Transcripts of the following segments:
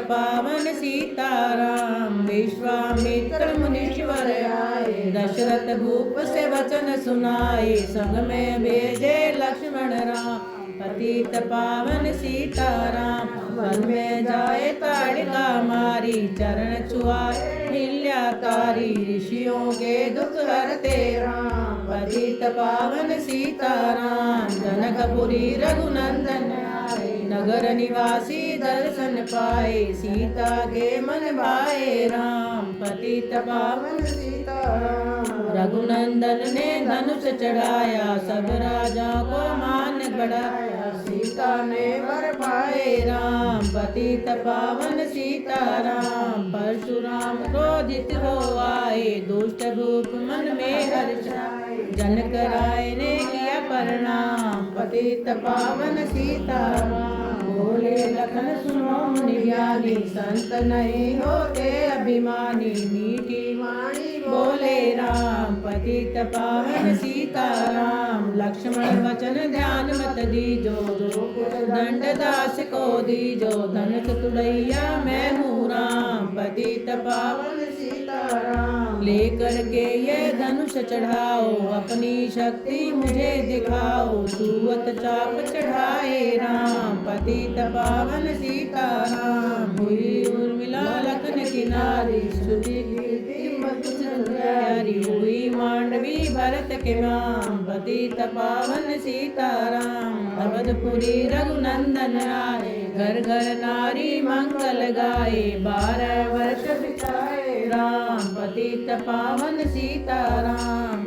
पावन सीताराम। विश्वामित्र मुनीश्वर आए, दशरथ भूप से वचन सुनाए, संग में भेजे लक्ष्मण राम। पतित पावन सीताराम, वन में जाए ताड़िका मारी, चरण छुआए हिल्याकारी, ऋषियों के दुख हरते राम। पतित पावन सीताराम, जनकपुरी रघुनंदन आए, नगर निवासी दर्शन पाए, सीता के मन भाए राम। पतित पावन सीताराम, रघुनंदन ने धनुष चढ़ाया, सब राजा को मान बढ़ाया, सीता ने वर पाए राम। पतित पावन सीताराम, परशुराम क्रोधित हो आए, दुष्ट भूप मन में हर्षाए, जनक राय ने किया प्रणाम। पतित पावन सीताराम, बोले लखन सुनो मुनि ज्ञानी, संत नहीं होते अभिमानी, मीठी वाणी बोले राम। पतित पावन सीताराम, लक्ष्मण वचन ध्यान मत दीजो, दंड दास को दीजो, धनुष तुड़ैया मैं हूँ राम। पतित पावन सीताराम, लेकर के ये धनुष चढ़ाओ, अपनी शक्ति मुझे दिखाओ, सुवत चाप चढ़ाए राम। पतित पावन सीताराम, हुई उर्मिला लखन किनारी, श्रुति कीर्ति मधुर प्यारी, हुई मांडवी भरत के नाम। पतित पावन सीताराम, अवधपुरी रघुनंदन आए, घर घर नारी मंगल गाए, 12 वर्ष बिताए राम। पतित पावन सीताराम,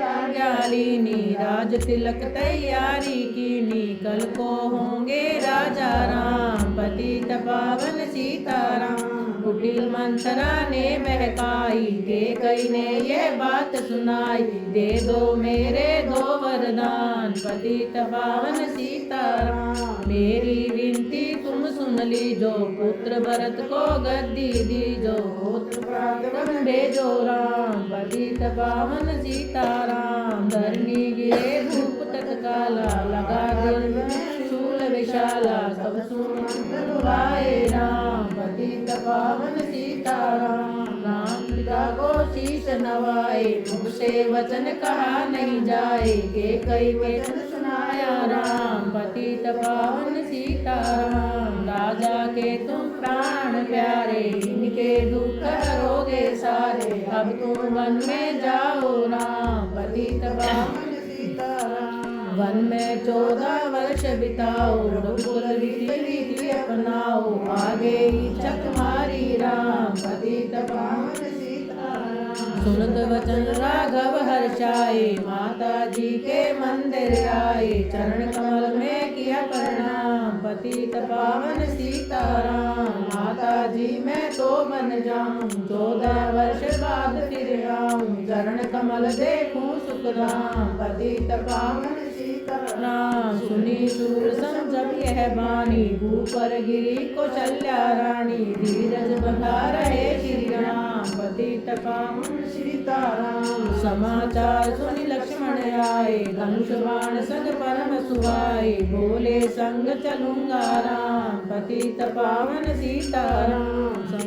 आज्ञालिनी, राज तिलक तैयारी कीनी, कल को होंगे राजा राम। पतित पावन सीताराम, कुटिल मंथरा ने बहकाई, कैकेयी ने ये बात सुनाई, दे दो मेरे 2 वरदान। पतित पावन सीताराम, मेरी विनती तुम सुन लीजो, पुत्र भरत को गद्दी दीजो, पुत्र प्रागवन भेजो राम। पतित पावन सीताराम, धरनी गिरे धूप तत्काला, लगा दिल में शूल विशाला, सब सुनाए राम। पतित पावन सीताराम, राम पिता को शीश नवाए, मुख से वचन कहा नहीं जाए, कैकेयी वचन सुनाया राम। पतित पावन सीताराम, राजा के तुम प्राण प्यारे, इनके दुख हरोगे सारे, अब तुम वन में जाओ राम। पतित पावन सीताराम, वन में 14 वर्ष बिताओ, रघुकुल रीति अपनाओ, आगे इच्छा तुम्हारी राम। पतित पावन सीताराम, सुनत वचन राघव हर्षाए, माता जी के मंदिर आए, चरण कमल में किया प्रणाम। पतित पावन सीताराम, माता जी मैं तो बन जाऊं, 14 वर्ष बाद फिर आऊं, चरण कमल देखूं सुखधाम। पतित पावन सीताराम, सुनी सुरसन जब यह बानी, ऊपर गिरी कौशल्या रानी, धीरज बंधा रहे श्री राम। पतित पावन सीताराम, समाचार सुनि लक्ष्मण आए, धनुष बाण संग परम सुहाए, बोले संग चलूंगा राम। पतित पावन सीताराम,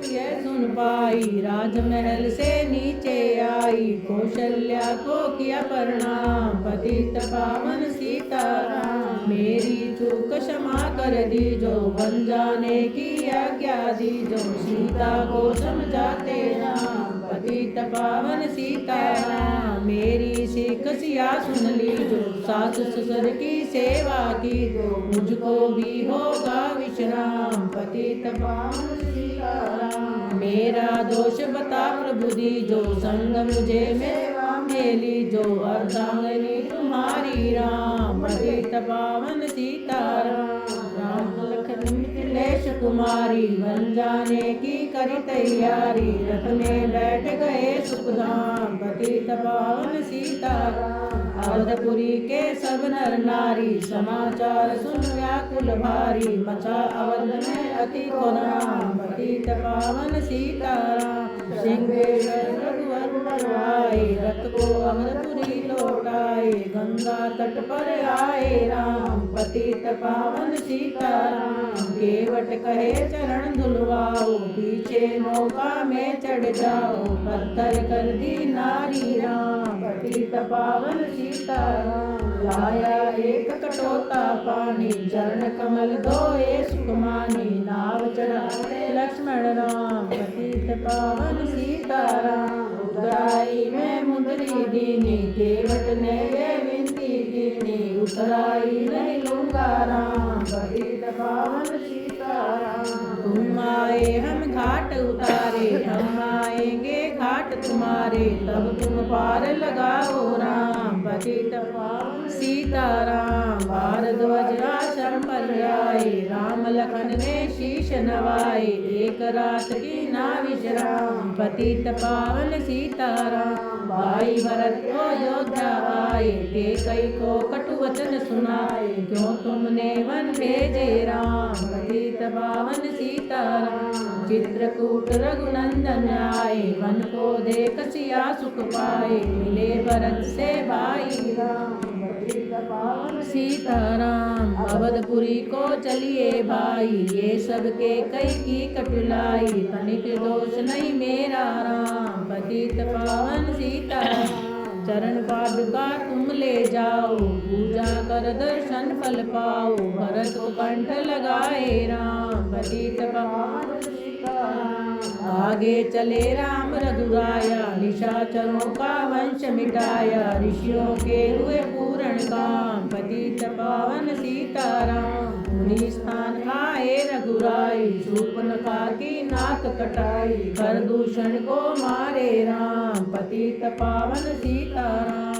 यह सुन पाई, राजमहल से नीचे आई, कौशल्या को किया प्रणाम। पतित पावन सीताराम, मेरी चूक क्षमा कर दीजो, बन जाने की आज्ञा दीजो, सीता को समझाते राम। पतित पावन सीताराम, मेरी सीख सिया सुन लीजो, सास ससुर की सेवा कीजो, मुझको भी होगा विश्राम। पतित पावन सीताराम, मेरा दोष बता प्रभु दीजो, संग मुझे मेवा में लीजो, अर्धांगिनी तुम्हारी राम। पतित पावन सीताराम, राम लखन मिथिलेश कुमारी, बन जाने की करी तैयारी, रथ में बैठ गए सुखधाम। पतित पावन सीताराम, अवधपुरी के सब नर नारी, समाचार सुन व्याकुल भारी, मचा अवध में अति कोनाम। पतित पावन सीताराम, सिंहेश्वर रघुवर पर आए, रथ को अवधपुरी लौटाए, गंगा तट पर आए राम, पतित पावन सीताराम। केवट कहे चरण धुलवाओ, पीछे नौका में चढ़ जाओ, पत्थर कर दी नारी राम, पतित पावन सीताराम। लाया एक कटोता पानी, चरण कमल धोए सुखमानी, नाव चढ़ाए लक्ष्मण राम, पतित पावन सीताराम। उतराई में मुंदरी दीनी, केवट ने ये विनती कीनी, उतराई नहीं लूंगा राम, पतित पावन सीताराम। तुम आए हम घाट उतारे, हम आएंगे घाट तुम्हारे, तब तुम पार लगाओ राम, पतित पावन सीताराम। भारद्वाज आश्रम पर आए, राम लखन ने शीश नवाए, एक रात की ना विश्राम, पतित पावन सीताराम। भाई भरत को अयोध्या आए, कैकेयी को कटु वचन सुनाए, क्यों तुमने वन भेजे राम, पतित पावन सीताराम। चित्रकूट रघुनंदन आए, वन को देख सिया सुख पाए, मिले भरत से भाई राम, पतित पावन सीताराम। अवधपुरी को चलिए भाई, ये सब कैकेयी की कटुलाई, तनिक दोष नहीं मेरा राम, पतित पावन सीताराम। चरण पादुका तुम ले जाओ, पूजा कर दर्शन फल पाओ, भरत को कंठ लगाए राम, पतित पावन सीताराम। आगे चले राम रघुराया, निशाचरों का वंश मिटाया, ऋषियों के हुए पूर्ण काम, पतित पावन सीताराम। मुनि स्थान आए रघुराई, शूर्पणखा की नाक कटाई, कर दूषण को मारे राम, पतित पावन सीताराम।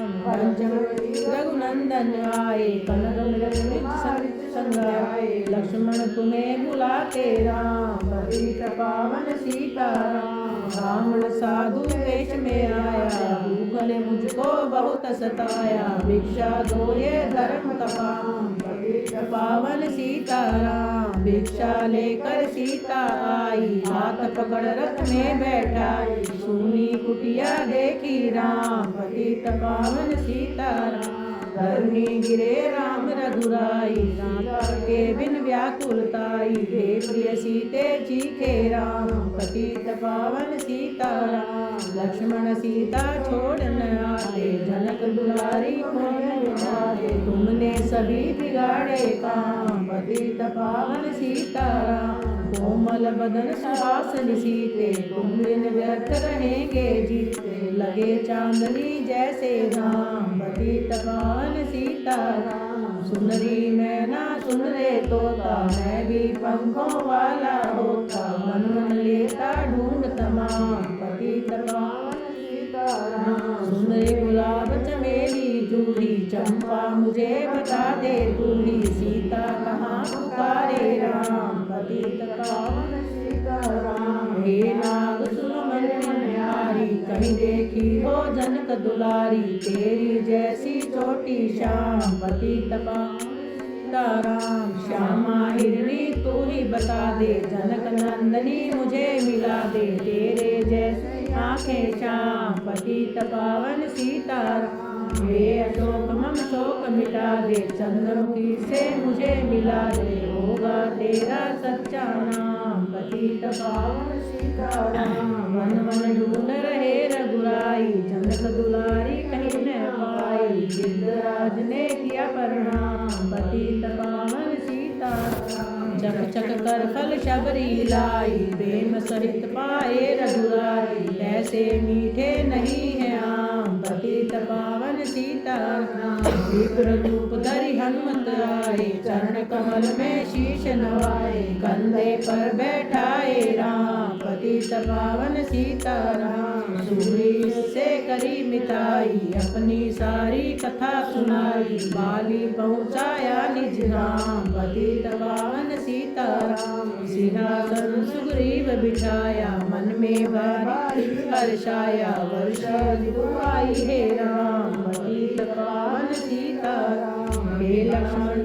रघुनंदन आए, कनक मृग सरित संगाए, लक्ष्मण तुम्हें बुलाते राम, पतित पावन सीताराम। ब्राह्मण साधु वेश में आया, भूख ने मुझको बहुत सताया, भिक्षा दो ये धर्म का काम, पतित पावन सीताराम। भिक्षा लेकर सीता आई, हाथ पकड़ रथ में बैठाई, सुनी कुटिया देखी राम, पतित पावन सीताराम। धरणी गिरे राम रघुराई, सीता के बिन व्याकुलताई, हे प्रिय सीते चीखे राम, पतित पावन सीताराम। लक्ष्मण सीता छोड़ न आते, जनक दुलारी खोज आते, तुमने सभी बिगाड़े काम, पतित पावन सीताराम। कोमल बदन सुहासिनी सीते, तुम बिन व्यर्थ रहेंगे जीते, लगे चांदनी जैसे धाम, पतित पावन सीताराम। सुंदरी मैना सुन रे तोता, मैं भी पंखों वाला होता, मन मन लेता ढूंढ तमाम, पतित पावन सीताराम। सुंदरी गुलाब चमेली जूही, चंपा मुझे बता दे तूही, सीता कहाँ पुकारे राम, पतित पावन सीताराम। हे नाग सुनो मन न्यारी, कहीं देखी हो जनक दुलारी, तेरी जैसी छोटी श्याम, पतित पावन सीताराम। श्यामा हिरणी तू ही बता दे, जनक नंदनी मुझे मिला दे, तेरे जैसी आंखें श्याम, पतित पावन सीताराम। हे अशोक मम शोक मिटा दे, चंद्रमुखी से मुझे मिला दे, होगा तेरा सच्चा नाम, पतित पावन सीताराम। मन मन ढूंढ रहे रघुराई, जनक दुलारी कहीं न पाई, गिद्धराज ने किया प्रणाम, पतित पावन सीताराम। चक चक कर फल शबरी लाई, प्रेम सहित पाए रघुराई, ऐसे मीठे नहीं है आम, पतित पावन सीताराम। विप्र रूप धरि हनुमत आए, चरण कमल में शीश नवाए, कंधे पर बैठाए राम, पतित पावन सीताराम। सुग्रीव से करी मिताई, अपनी सारी कथा सुनाई, बाली पहुँचाया निज धाम, पतित पावन सीताराम। सिंहासन सुग्रीव बिठाया, मन में भारी हर्षाया, वर्षा ऋतु आई हे राम, पतित पावन सीताराम। हे लक्ष्मण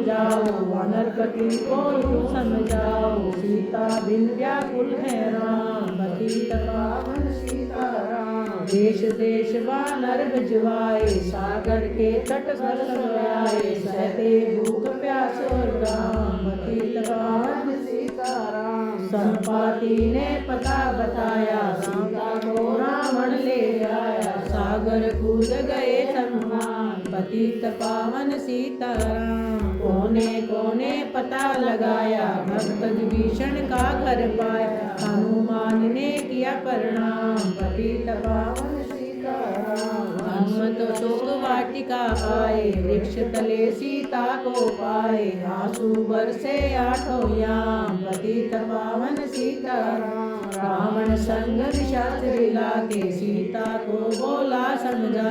जाओ, वानरपति को तू समझाओ, सीता बिन व्याकुल है राम, पतित पावन सीताराम। देश देश वानर भिजवाए, सागर के तट पर सब आए, सहते भूख प्यास और घाम, पतित पावन सीताराम। संपाति ने पता बताया, सीता को रावण ले आया, सागर कूद गए हनुमान, पतित पावन सीताराम। कोने कोने पता लगाया, भक्त विभीषण का घर पाया, हनुमान ने किया प्रणाम, पतित पावन सीताराम। हनुमत शोक वाटिका आए, वृक्ष तले सीता को पाए, आंसू बरसे आठों याम, पतित पावन सीताराम। रावण संग निशाचर लाके, सीता को बोला समझा,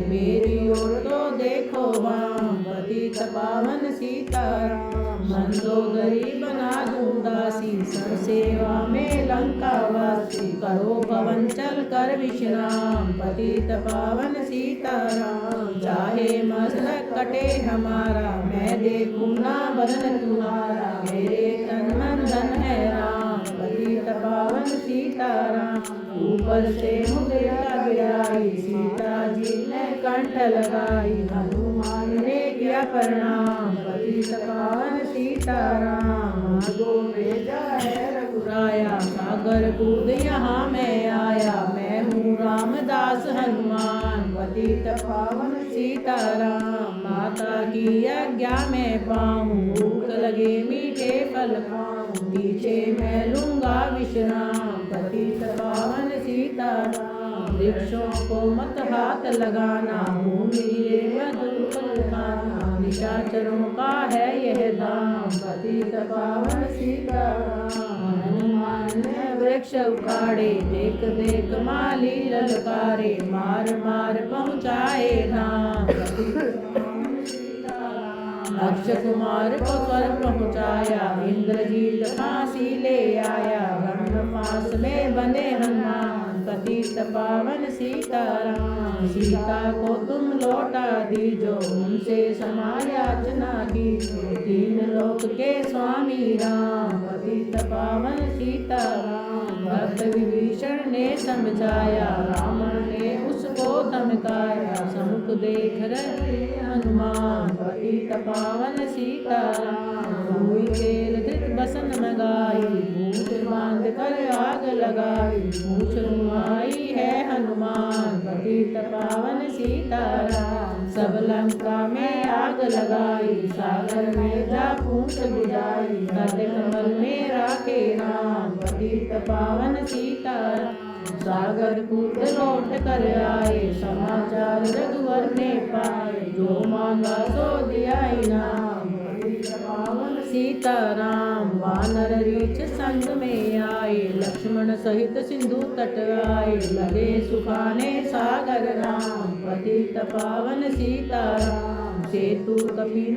मेरी ओर तो देखो वाम, पतित पावन सीताराम। मंदोदरी बना दूं दासी, सब सेवा में लंका वासी, करो पवन चल कर विश्राम, पतित पावन सीताराम। चाहे मस्तक कटे हमारा, मैं देखूं ना बदन तुम्हारा, मेरे तन मन धन है राम, पतित पावन सीताराम। ऊपर से मुद्रिका गिराई, सीता जी ने कंठ लगाई, हनुमान ने किया प्रणाम, पतित पावन सीताराम। आगो भेजा है रघुराया, सागर कूद यहाँ मैं आया, मैं हूँ रामदास हनुमान, पतित पावन सीताराम। माता की आज्ञा मैं पाऊँ, भूख लगे मीठे फल खाऊं, पीछे मैं लूंगा विश्राम, पतित पावन सीताराम। वृक्षों को मत हाथ लगाना, भूमि मधुर फल खाना, निशाचरों का है यह धाम, पतित पावन सीताराम। हनुमान ने वृक्ष उखाड़े, देख देख माली ललकारे, मार मार पहुँचाए धाम, पतित पावन सीताराम। अक्षय कुमार को स्वर पहुँचाया, इंद्रजीत फांसी ले आया, ब्रह्मपाश में बंधे हनुमान, पतित पावन सीताराम। सीता को तुम लौटा दीजो, उनसे समायाचना कीजो, तीन लोक के स्वामी राम, पतित पावन सीताराम। भक्त विभीषण ने समझाया, रावण ने उसको धमकाया, समुख देख रहे हनुमान, पतित पावन सीताराम। हुई केल धृत बसन मंगाई, भूत बांध कर आग लगाई, पूछ रुआई है हनुमान, पतित पावन सीताराम। सब लंका में आग लगाई, सागर में जा पूछ बुझाई, हृदय कमल में राखे राम, पतित पावन सीताराम। सागर कूद लौट कर आए, समाचार रघुवर ने पाए, जो मांगा सो दिया इनाम, पतित पावन सीताराम। वानर रीछ संग में आए, लक्ष्मण सहित सिंधु तट आए, लगे सुखाने सागर राम, पतित पावन सीताराम। सेतु कपिन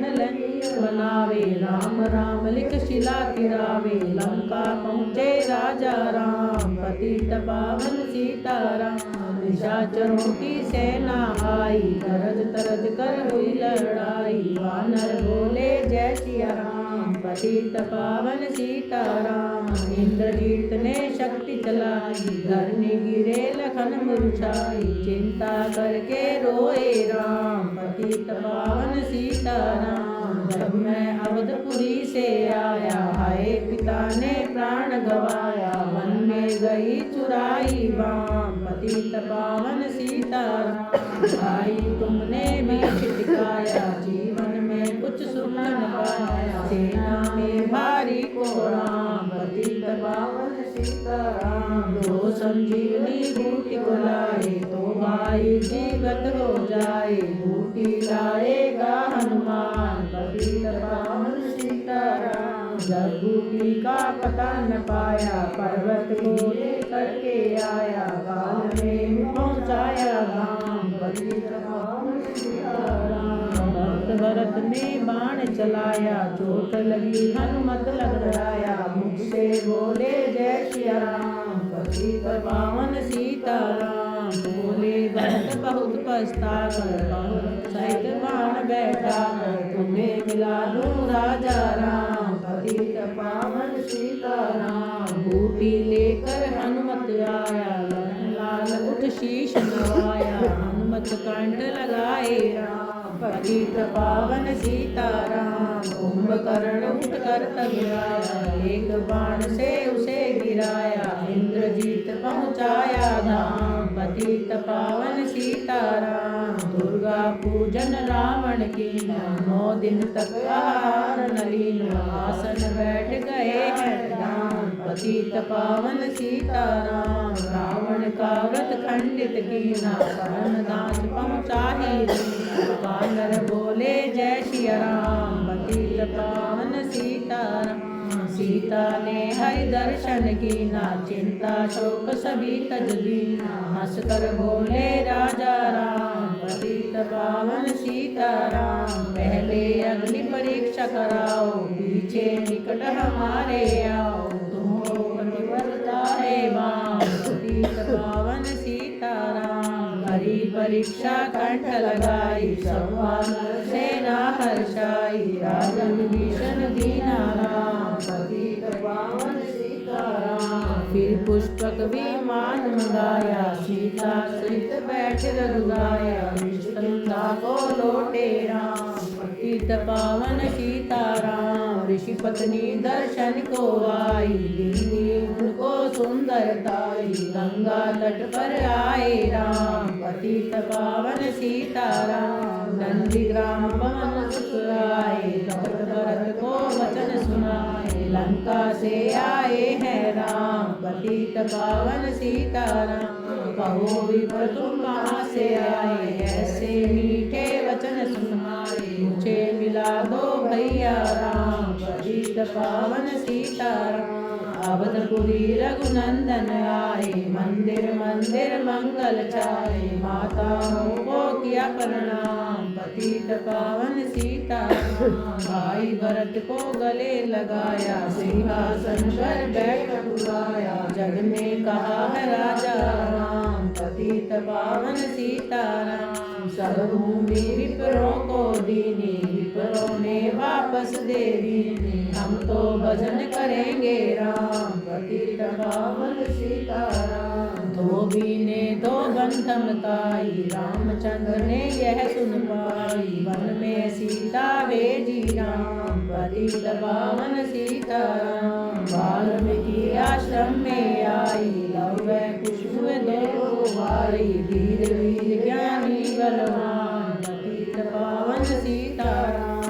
बनावे, राम राम लिख शिला गिरावे, लंका पहुँचे राजा राम, पतित पावन सीताराम। निशाचरों की सेना आई, तरज तरज कर हुई लड़ाई, वानर बोले जय सिया राम, पतित पावन सीताराम। इंद्रजीत ने शक्ति चलाई, धरनी गिरे लखन मुरझाई, चिंता करके रोए राम, पतित पावन सीताराम। जब मैं अवधपुरी से आया, हाय पिता ने प्राण गवाया, वन में गई चुराई बाम, पतित पावन सीताराम। भाई तुमने भी छिटकाया, जीवन में कुछ सुख न पाया, सेना में भारी कोराम, पतित पावन सीताराम। दो संजीवनी बूटी को लाए, तो भाई जीवित हो जाए, बूटी लाएगा हनुमान, पतित पावन सीताराम। जब बूटी का पता न पाया, पर्वत को लेकर के आया, काल में पहुँचाया धाम, पतित पावन सीताराम। भक्त भरत ने बाण चलाया, चोट लगी हनुमत लड़ाया, मुख से बोले जय सिया राम, पतित पावन सीताराम। बोले भरत बहुत पछताकर, सहित बाण बैठा कर, तुम्हें मिला दूं राजा राम, पतित पावन सीताराम। बूटी लेकर हनुमत आया, लाल उठ शीश नवाया, हनुमत कंठ लगाए राम। पतित पावन सीताराम, कुंभकर्ण उठ कर तब आया, एक बाण से उसे गिराया, इंद्रजीत पहुँचाया धाम। पतित पावन सीताराम, दुर्गा पूजन रावण कीना, 9 दिन तक आहार न लीना, आसन बैठ गए हैं राम। पतित पावन सीताराम, रावण का व्रत खंडित कीना, परमदास पहुँचा ही दीना, वानर बोले जय सिया राम। पतित पावन सीताराम, सीता ने हरि दर्शन कीना, चिंता शोक सभी तज दीना, हंस कर बोले राजा राम। पतित पावन सीताराम, पहले अग्नि परीक्षा कराओ, पीछे निकट हमारे आओ, तुमको पतिव्रता है वाम। पतित पावन सीताराम, हरि परीक्षा कंठ लगाई, संवाद सेना हर्षाई, राजा विभीषण दीना राम। पतित पावन सीताराम, फिर पुष्पक विमान मंगाया, सीता सहित बैठ रघुराया, निष्कंधा को लौटे राम। पतित पावन सीताराम, ऋषि पत्नी दर्शन को आई, दिव्य उनको सुंदरताई, गंगा तट पर आए राम। पतित पावन सीताराम, नंदीग्राम पवन सुत आए, भरत को वचन सुनाए, लंका से आए हैं राम। पतित पावन सीताराम, कहो विप्र तुम कहाँ से आए, ऐसे मीठे वचन सुनाए, मुझे मिला दो भैया राम। पतित पावन सीताराम, अवधपुरी रघुनंदन आए, मंदिर मंदिर मंगल छाए, माताओं को किया प्रणाम। पतित पावन सीताराम, भाई भरत को गले लगाया, सिंहासन पर बैठ बुलाया, जग में कहा है राजा राम। पतित पावन सीताराम, सब भूमि विप्रों को दीनी, विप्रों ने वापस दे दीनी, हम तो भजन करेंगे राम। पतित पावन सीताराम, धोबी ने 2 बंधम काई, रामचंद्र ने यह सुन पाई, वन में सीता भेजी राम। पतित पावन सीताराम, वाल्मीकि आश्रम में आई, लव कुश हुए 2 भाई, वीर वीर ज्ञानी बलवान। पतित पावन सीताराम,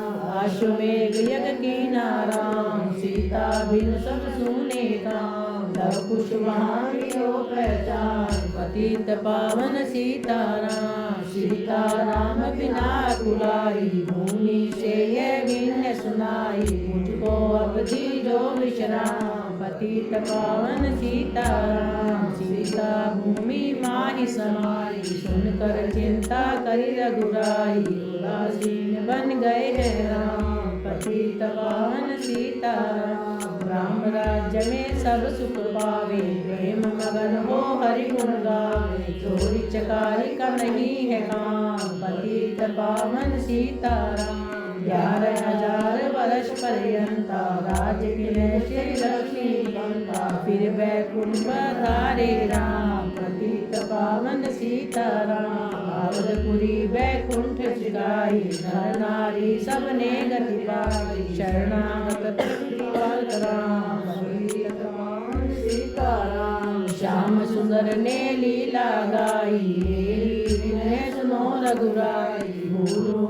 अश्वमेघ यज्ञ कीना राम, सीता बिन सब सुने काम, लव कुश वहाँ लियो पहचान। पतित पावन सीताराम, सीताराम बिना कुलाई, भूमि से यह विनय सुनाई, मुझको अब दीजो विश्राम। पतित पावन सीताराम, सीता भूमि माहि समाई, सुनकर चिंता करी रघुराई, उदासीन बन गए हैं राम। पतित पावन सीताराम, राम राज्य में सब सुख पावे, प्रेम मगन हो हरि गुण गावे, चोरी चकारी का नहीं है काम। पतित पावन सीताराम, 11,000 वर्ष पर्यंता, राज किले श्री लक्ष्मी बंता, फिर बैकुंठ पधारे राम। पतित पावन सीताराम, अवधपुरी बैकुंठ सिधाई, नर नारी सबने गति पाई, शरणागत प्रतिपाल राम। पतित पावन सीताराम, श्याम सुंदर ने लीला गाई, मेरी विनय सुनो रघुराई, भूलू